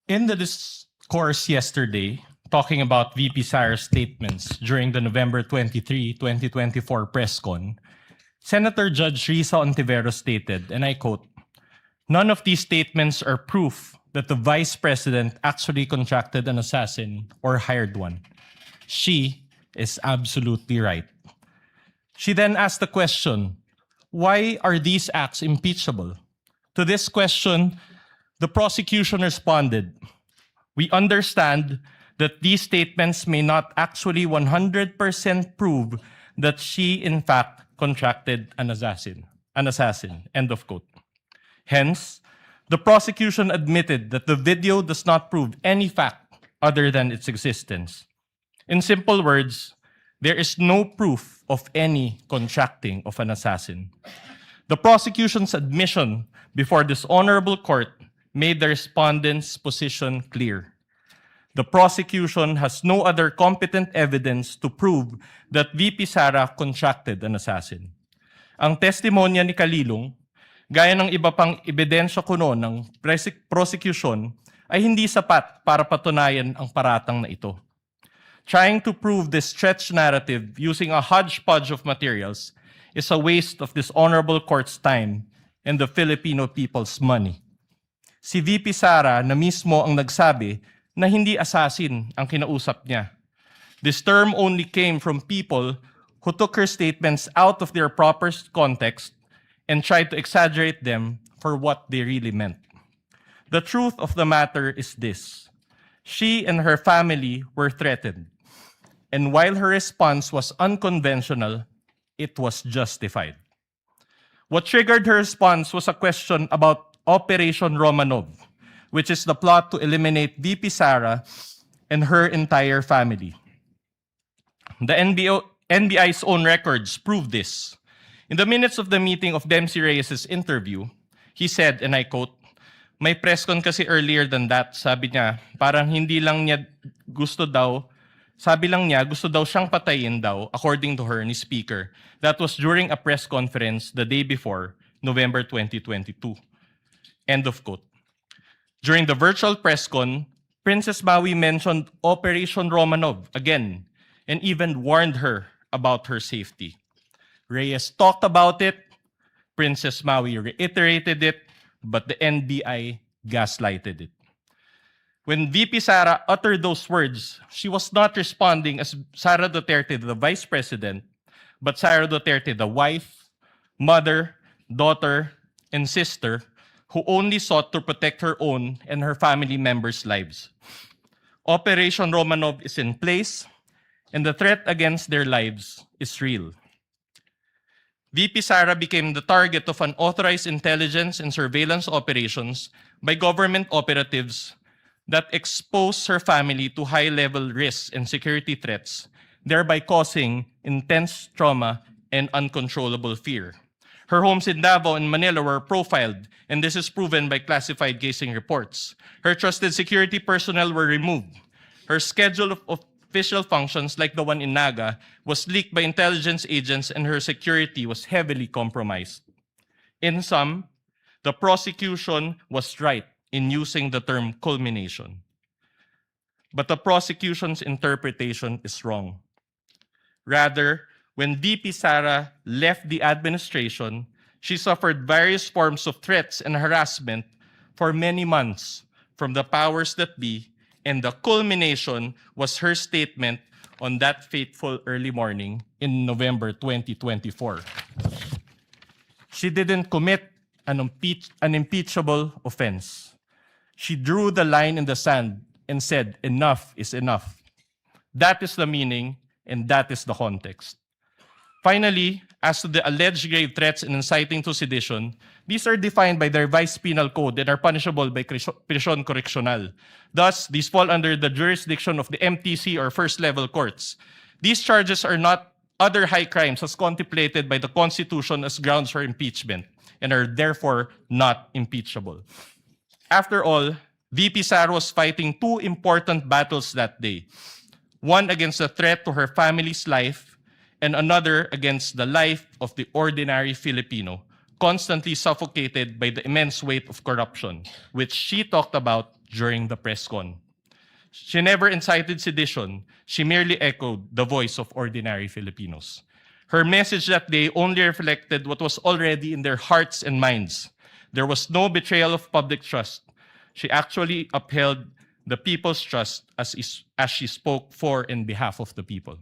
In the discourse yesterday, talking about VP Sara's statements during the November 23, 2024 press con, Senator Judge Risa Ontiveros stated, and I quote, "None of these statements are proof that the Vice President actually contracted an assassin or hired one. She is absolutely right." She then asked the question, why are these acts impeachable? To this question, the prosecution responded, "We understand that these statements may not actually 100% prove that she in fact contracted an assassin, end of quote. Hence, the prosecution admitted that the video does not prove any fact other than its existence. In simple words, there is no proof of any contracting of an assassin. The prosecution's admission before this honorable court made the respondent's position clear. The prosecution has no other competent evidence to prove that VP Sara contracted an assassin. Ang testimonya ni Kalilong, gaya ng iba pang ebidensya kuno ng prosecution, ay hindi sapat para patunayan ang paratang na ito. Trying to prove this stretched narrative using a hodgepodge of materials is a waste of this honorable court's time and the Filipino people's money. Si VP Sara na mismo ang nagsabi na hindi assassin ang kinausap niya. This term only came from people who took her statements out of their proper context and tried to exaggerate them for what they really meant. The truth of the matter is this: she and her family were threatened, and while her response was unconventional, it was justified. What triggered her response was a question about Operation Romanov, which is the plot to eliminate VP Sara and her entire family. The NBI's own records prove this. In the minutes of the meeting of Dempsey Reyes' interview, he said, and I quote, "May press con kasi earlier than that, sabi niya, parang hindi lang niya gusto daw, sabi lang niya gusto daw siyang patayin daw, according to her, ni Speaker. That was during a press conference the day before, November 2022. End of quote. During the virtual press con, Princess Maui mentioned Operation Romanov again and even warned her about her safety. Reyes talked about it, Princess Maui reiterated it, but the NBI gaslighted it. When VP Sara uttered those words, she was not responding as Sara Duterte, the Vice President, but Sara Duterte, the wife, mother, daughter, and sister, who only sought to protect her own and her family members' lives. Operation Romanov is in place, and the threat against their lives is real. VP Sara became the target of unauthorized intelligence and surveillance operations by government operatives that exposed her family to high-level risks and security threats, thereby causing intense trauma and uncontrollable fear. Her homes in Davao and Manila were profiled, and this is proven by classified casing reports. Her trusted security personnel were removed. Her schedule of official functions, like the one in Naga, was leaked by intelligence agents, and her security was heavily compromised. In sum, the prosecution was right in using the term culmination. But the prosecution's interpretation is wrong. Rather, when VP Sara left the administration, she suffered various forms of threats and harassment for many months from the powers that be, and the culmination was her statement on that fateful early morning in November 2024. She didn't commit an impeachable offense. She drew the line in the sand and said, "Enough is enough." That is the meaning, and that is the context. Finally, as to the alleged grave threats and inciting to sedition, these are defined by their vice penal code and are punishable by prisión correccional. Thus, these fall under the jurisdiction of the MTC or first-level courts. These charges are not other high crimes as contemplated by the Constitution as grounds for impeachment and are therefore not impeachable. After all, VP Sara was fighting two important battles that day. One against the threat to her family's life, and another against the life of the ordinary Filipino, constantly suffocated by the immense weight of corruption, which she talked about during the press con. She never incited sedition. She merely echoed the voice of ordinary Filipinos. Her message that day only reflected what was already in their hearts and minds. There was no betrayal of public trust. She actually upheld the people's trust as she spoke for and behalf of the people.